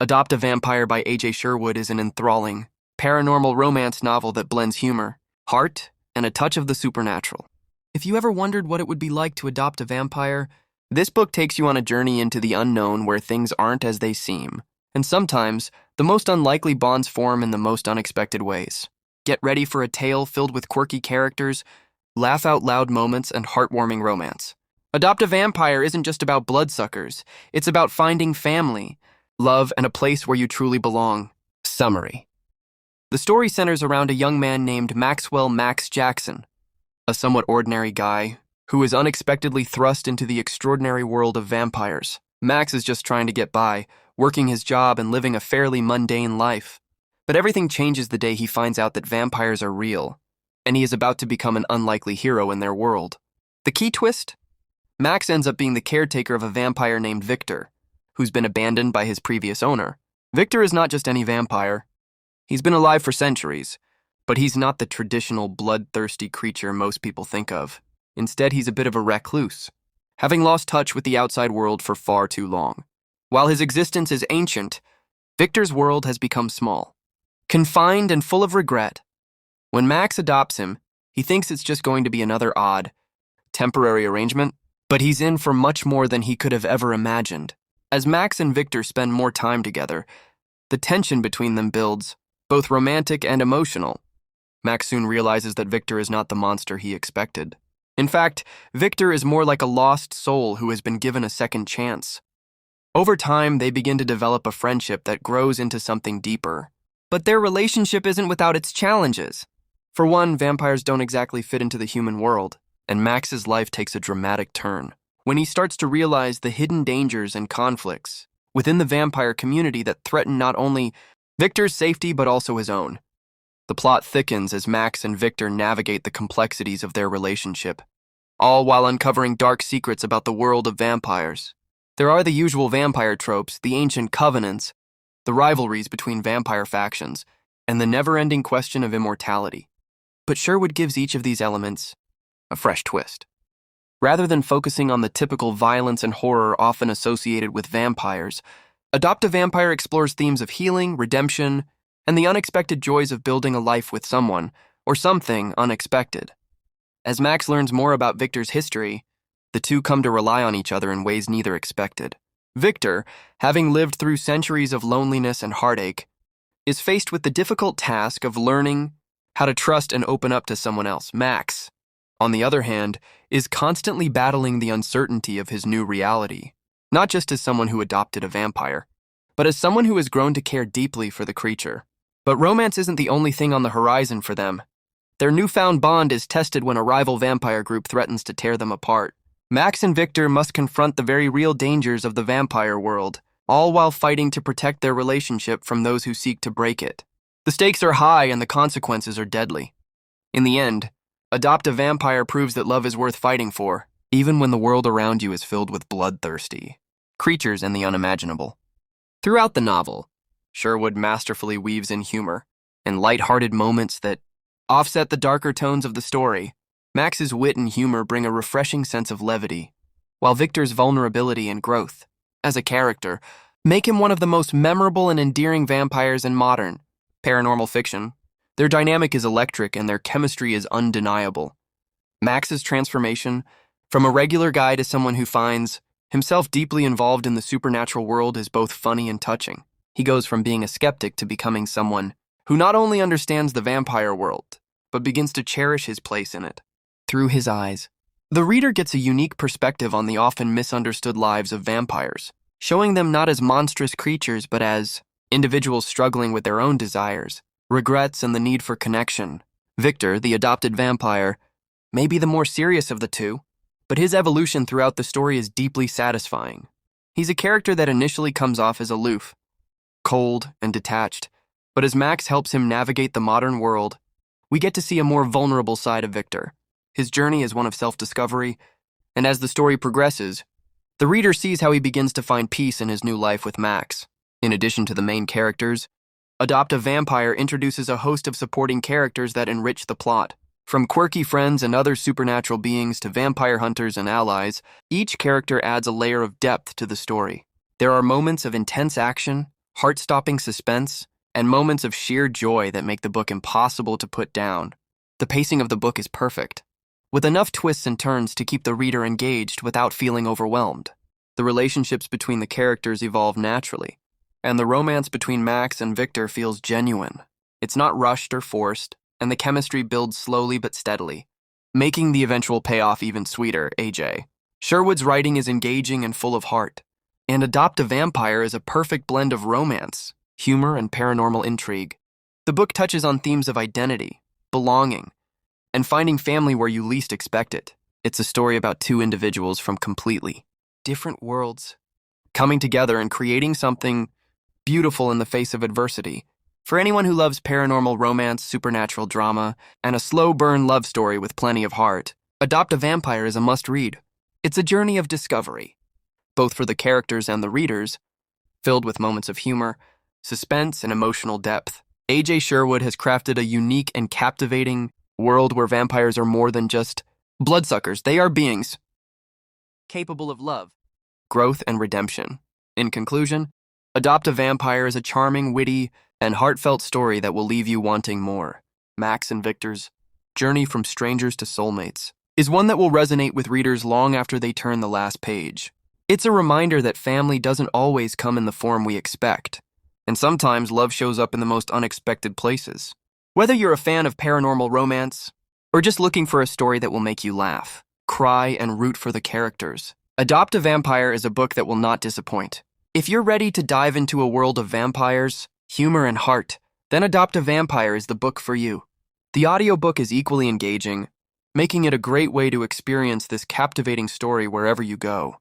Adopt a Vampire by AJ Sherwood is an enthralling, paranormal romance novel that blends humor, heart, and a touch of the supernatural. If you ever wondered what it would be like to adopt a vampire, this book takes you on a journey into the unknown where things aren't as they seem. And sometimes, the most unlikely bonds form in the most unexpected ways. Get ready for a tale filled with quirky characters, laugh-out-loud moments, and heartwarming romance. Adopt a Vampire isn't just about bloodsuckers. It's about finding family, love, and a place where you truly belong. Summary. The story centers around a young man named Maxwell Max Jackson, a somewhat ordinary guy who is unexpectedly thrust into the extraordinary world of vampires. Max is just trying to get by, working his job and living a fairly mundane life. But everything changes the day he finds out that vampires are real, and he is about to become an unlikely hero in their world. The key twist? Max ends up being the caretaker of a vampire named Victor, who's been abandoned by his previous owner. Victor is not just any vampire. He's been alive for centuries, but he's not the traditional bloodthirsty creature most people think of. Instead, he's a bit of a recluse, having lost touch with the outside world for far too long. While his existence is ancient, Victor's world has become small, confined and full of regret. When Max adopts him, he thinks it's just going to be another odd, temporary arrangement, but he's in for much more than he could have ever imagined. As Max and Victor spend more time together, the tension between them builds, both romantic and emotional. Max soon realizes that Victor is not the monster he expected. In fact, Victor is more like a lost soul who has been given a second chance. Over time, they begin to develop a friendship that grows into something deeper. But their relationship isn't without its challenges. For one, vampires don't exactly fit into the human world, and Max's life takes a dramatic turn when he starts to realize the hidden dangers and conflicts within the vampire community that threaten not only Victor's safety but also his own. The plot thickens as Max and Victor navigate the complexities of their relationship, all while uncovering dark secrets about the world of vampires. There are the usual vampire tropes, the ancient covenants, the rivalries between vampire factions, and the never-ending question of immortality. But Sherwood gives each of these elements a fresh twist. Rather than focusing on the typical violence and horror often associated with vampires, Adopt a Vampire explores themes of healing, redemption, and the unexpected joys of building a life with someone, or something, unexpected. As Max learns more about Victor's history, the two come to rely on each other in ways neither expected. Victor, having lived through centuries of loneliness and heartache, is faced with the difficult task of learning how to trust and open up to someone else. Max, on the other hand, is constantly battling the uncertainty of his new reality, not just as someone who adopted a vampire, but as someone who has grown to care deeply for the creature. But romance isn't the only thing on the horizon for them. Their newfound bond is tested when a rival vampire group threatens to tear them apart. Max and Victor must confront the very real dangers of the vampire world, all while fighting to protect their relationship from those who seek to break it. The stakes are high and the consequences are deadly. In the end, Adopt a Vampire proves that love is worth fighting for, even when the world around you is filled with bloodthirsty creatures and the unimaginable. Throughout the novel, Sherwood masterfully weaves in humor and light-hearted moments that offset the darker tones of the story. Max's wit and humor bring a refreshing sense of levity, while Victor's vulnerability and growth, as a character, make him one of the most memorable and endearing vampires in modern paranormal fiction. Their dynamic is electric and their chemistry is undeniable. Max's transformation, from a regular guy to someone who finds himself deeply involved in the supernatural world, is both funny and touching. He goes from being a skeptic to becoming someone who not only understands the vampire world, but begins to cherish his place in it. Through his eyes, the reader gets a unique perspective on the often misunderstood lives of vampires, showing them not as monstrous creatures but as individuals struggling with their own desires, regrets, and the need for connection. Victor, the adopted vampire, may be the more serious of the two, but his evolution throughout the story is deeply satisfying. He's a character that initially comes off as aloof, cold, and detached, but as Max helps him navigate the modern world, we get to see a more vulnerable side of Victor. His journey is one of self-discovery, and as the story progresses, the reader sees how he begins to find peace in his new life with Max. In addition to the main characters, Adopt a Vampire introduces a host of supporting characters that enrich the plot. From quirky friends and other supernatural beings to vampire hunters and allies, each character adds a layer of depth to the story. There are moments of intense action, heart-stopping suspense, and moments of sheer joy that make the book impossible to put down. The pacing of the book is perfect, with enough twists and turns to keep the reader engaged without feeling overwhelmed. The relationships between the characters evolve naturally, and the romance between Max and Victor feels genuine. It's not rushed or forced, and the chemistry builds slowly but steadily, making the eventual payoff even sweeter. AJ Sherwood's writing is engaging and full of heart, and Adopt a Vampire is a perfect blend of romance, humor, and paranormal intrigue. The book touches on themes of identity, belonging, and finding family where you least expect it. It's a story about two individuals from completely different worlds coming together and creating something beautiful in the face of adversity. For anyone who loves paranormal romance, supernatural drama, and a slow-burn love story with plenty of heart, Adopt a Vampire is a must-read. It's a journey of discovery, both for the characters and the readers, filled with moments of humor, suspense, and emotional depth. AJ Sherwood has crafted a unique and captivating world where vampires are more than just bloodsuckers. They are beings capable of love, growth, and redemption. In conclusion, Adopt a Vampire is a charming, witty, and heartfelt story that will leave you wanting more. Max and Victor's journey from strangers to soulmates is one that will resonate with readers long after they turn the last page. It's a reminder that family doesn't always come in the form we expect, and sometimes love shows up in the most unexpected places. Whether you're a fan of paranormal romance or just looking for a story that will make you laugh, cry, and root for the characters, Adopt a Vampire is a book that will not disappoint. If you're ready to dive into a world of vampires, humor, and heart, then Adopt a Vampire is the book for you. The audiobook is equally engaging, making it a great way to experience this captivating story wherever you go.